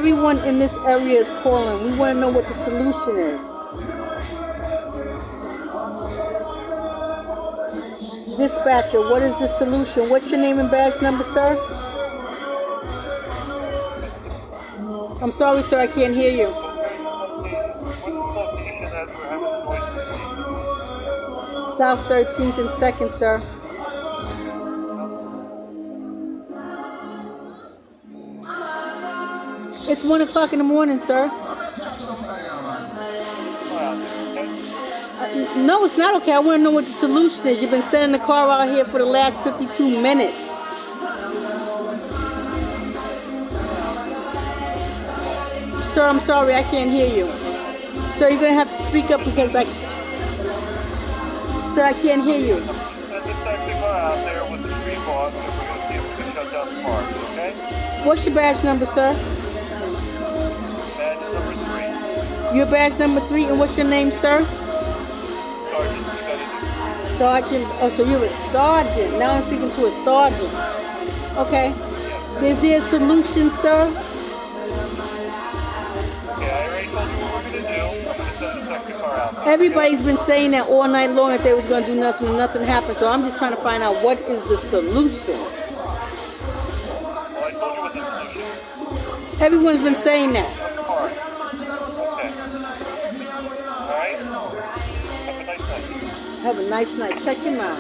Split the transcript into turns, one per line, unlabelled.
Everyone in this area is calling. We want to know what the solution is. Dispatcher, what is the solution? What's your name and badge number, sir? I'm sorry, sir, I can't hear you. South 13th and 2nd, sir. It's 1 o'clock in the morning, sir. No, it's not okay. I want to know what the solution is. You've been sending the car out here for the last 52 minutes. Sir, I'm sorry, I can't hear you. Sir, you're going to have to speak up because Sir, I can't hear you.
Send the taxi car out there with the street boss, and we're going to see if we can shut down the park, okay?
What's your badge number, sir?
Badge number 3.
Your badge number 3, and what's your name, sir?
Sergeant,
Sergeant. Oh, so you're a sergeant. Now I'm speaking to a sergeant. Okay. Is there a solution, sir?
Okay, I already told you what we're going to do. I'm going to send the taxi car out there.
Everybody's been saying that all night long that they was going to do nothing and nothing happened. So I'm just trying to find out what is the solution.
Well, I told you what the solution is.
Everyone's been saying that.
Okay. All right? Have a nice night.
Have a nice night. Check him out.